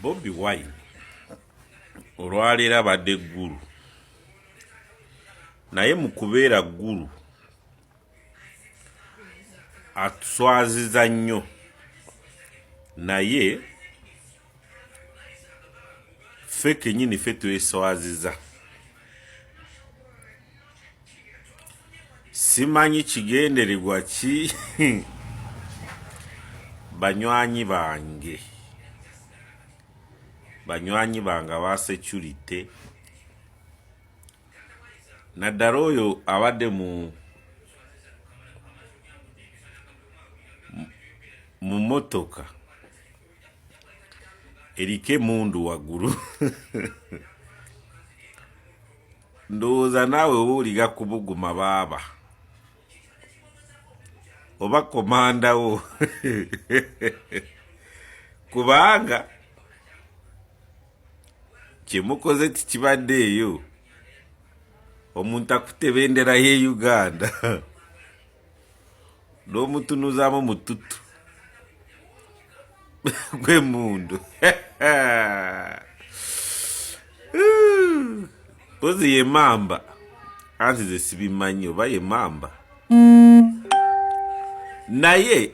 Bobi Wine olwaleero abadde ggulu naye mu kubeera ggulu atuswaziza nnyo naye ffe kennyini ffe tweswaziza. Simanyi kigendererwa ki banywanyi bange aba security naddala oyo abadde mu motoka eriko emundu waggulu ndowooza naawe wuuliga kubuguma baaba oba komandawo kubanga kyemukoze tikibadde eyo omuntu akutebendera ye Uganda n'omutunuzaamu mututu gw'emundu pozi ye mamba anti ze sibimanyi oba ye mamba naye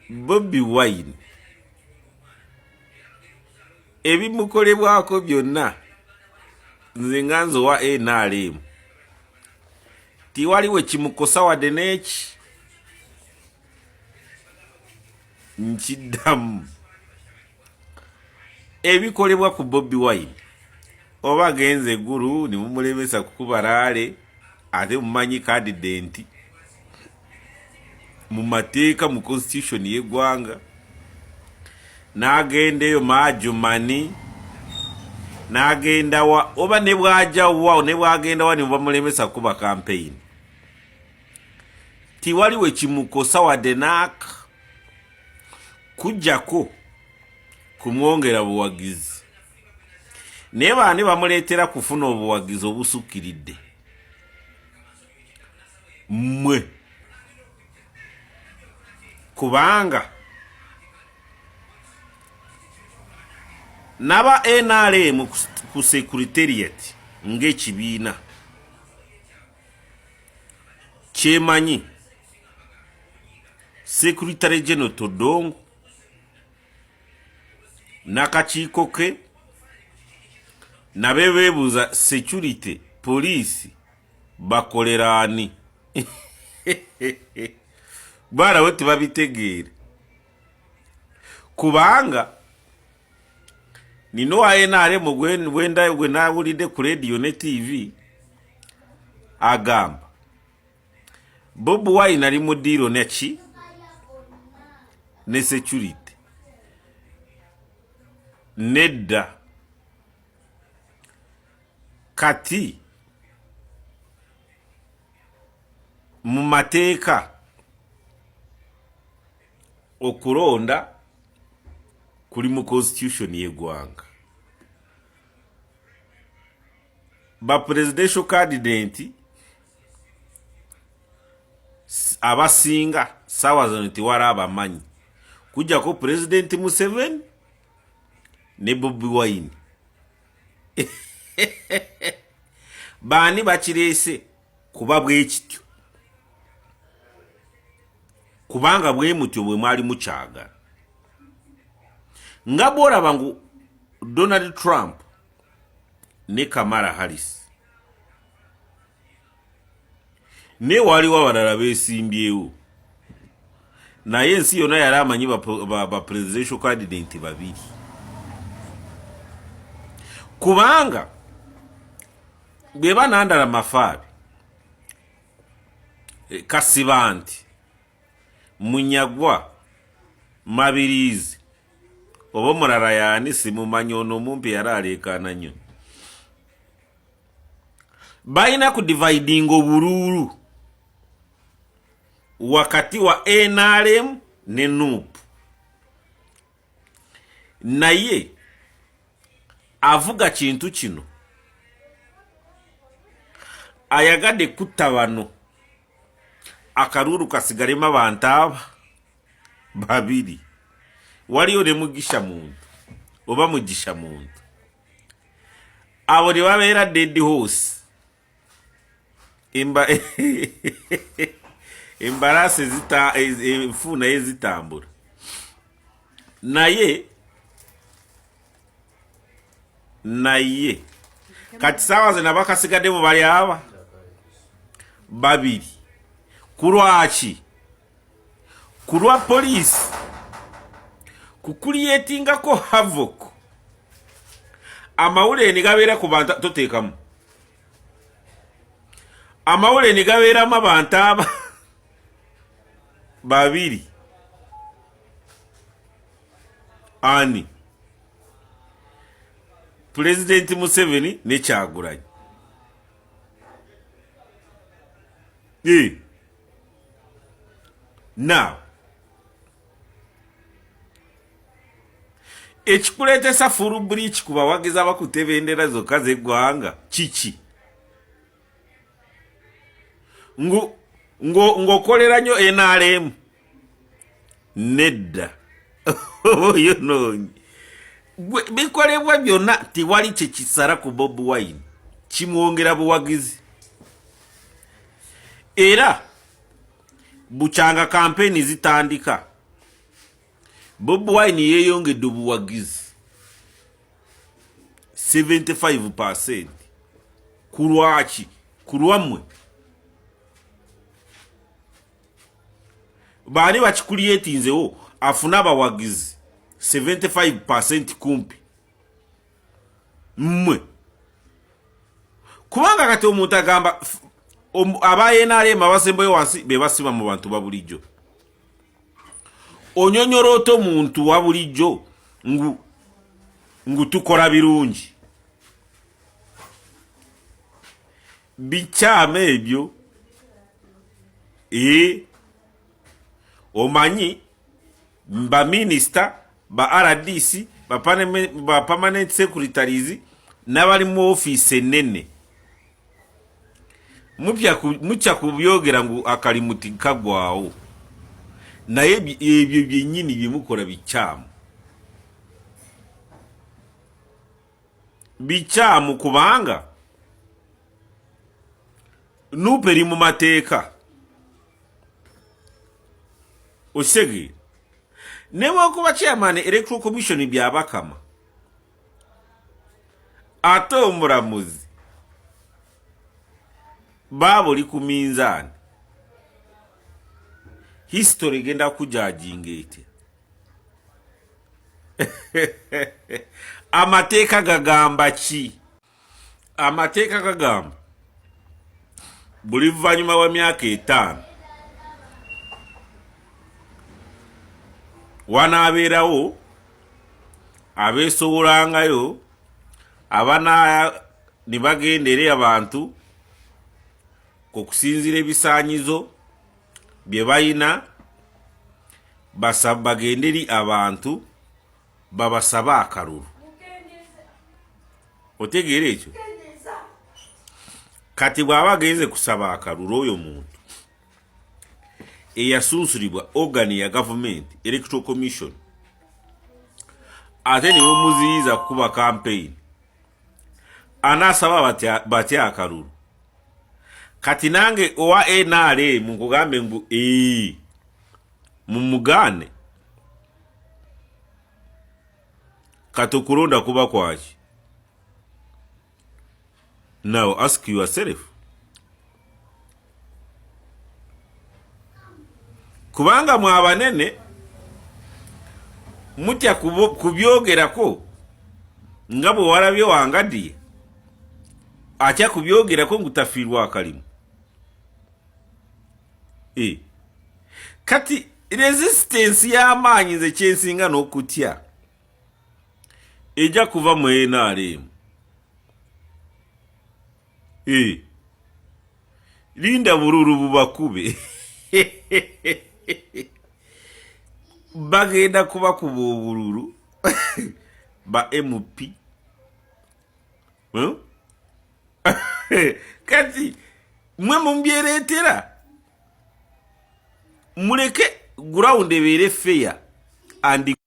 Bobi Wine ebimukolebwako byonna nze nga nze owa NRM tiwaliwo kimukosa wadde n'eki nkiddamu ebikolebwa ku Bobi Wine oba genze eggulu ne mumulemesa kukuba laale ate mumanyi candidate mu mateeka mu constitution y'eggwanga n'agenda eyo maajumani n'agenda wa oba ne bw'ajja wa ne bw'agenda wa ne bamulemesa kuba campaign tiwaliwo kimukosa wadde n'aka kujjako kumwongera buwagizi naye baani bamuleetera kufuna obuwagizi obusukkiridde mmwe kubanga naba NRM ku secretariat ng'ekibiina kyemanyi Secretary General Todongo n'akakiiko ke nabe beebuuza security police bakolera ani baalawo tebabitegeere kubanga nino wa NRM gwe naawulidde ku radio ne TV agamba Bobi Wine ali mu ddiiro neki ne security nedda kati mu mateeka okulonda kuli mu constitution y'eggwanga ba presidential candidate abasinga sawa zino tiwala abamanyi kujjako President Museveni ne Bobi Wine baani bakireese kuba bwe kityo kubanga bwe mutyo bwe mwali mukyagala nga bw'olaba ngu Donald Trump ne Kamala Harris ne waliwo abalala beesimbyewo naye ensi yonna yali amanyi ba presidential candidate babiri kubanga bwe banandala Mafaabi Kasibanti Munyagwa Mabirizi oba omulala yaani simumanyi ono mumpi yali aleekaana nnyo balina ku dividing obululu wakati wa NRM ne NUP naye avuga kintu kino ayagadde kutta bano akalulu kasigalemu abantu aba babiri waliyo ne mugisha muntu oba mugisha muntu abo ne babeera dead horse embarase enfuna ye zitambula naye kati saawa zena bakasigaddemu bali aba babiri kulwaki kulwa poliisi kukuliyetingako havoc amawulire ni gabeera ku bantu toteekamu amawulire ni gabeeramu abantu aba babiri ani President Museveni ne Kyagulanyi now ekikuleetesa full breach ku bawagizi abakutte ebendera zokka z'eggwanga kiki ng'okolera nnyo NRM nedda oyonoonyi bikolebwa byonna tewali kyekisala ku Bobi Wine kimwongera buwagizi era bukyanga kampeni zitandika Bobi Wine yeeyongedde obuwagizi 75% kulwaki kulwammwe baani bakikuliyetinzewo afuna abawagizi 75% kumpi mmwe kubanga kati omuntu agamba abayenale mabasemboyo wansi bebasiba mu bantu babulijjo onyonyola oto muntu wa bulijjo ngu tukola birungi bikyama ebyo omanyi ba minister ba RDC ba permanent secretaries n'abali mu office enene mupya kubyogera ngu akalimuti kagwawo naye ebyo byennyini byemukola bikyamu kubanga nuperi mu mateeka osege newakuba chairman electoral commission byabakama ate omulamuzi babuli ku minzaani history genda kujajinga ete amateeka gagamba ki amateeka gagamba buli luvannyuma wa myaka 5 wanaabeerawo abeesobolangayo abana ne bagendera abantu okusinzira ebisaanyizo bye bayina bagenderi abantu babasaba akalulu otegeera ekyo kati bw'aba agenze kusaba akalulu oyo muntu eyasunsulibwa ogani ya government electoral commission ate ne bamuziyiza kuba campaign anasaba batya akalulu kati nange owa NRM nkugambe ngu mumugane kati okulonda kuba kwaki. Now ask yourself, kubanga mwabanene mutya kubyogerako nga bwe walabye wangadiye atya kubyogerako ngutafiirwa akalimu kati resistance y'amaanyi nze kyensinga n'okutya ejja kuva mu NRM linda bururu bubakube bagenda kuba kuba obululu ba MP kati mwe mumbyereetera muleke ground ebeere fair and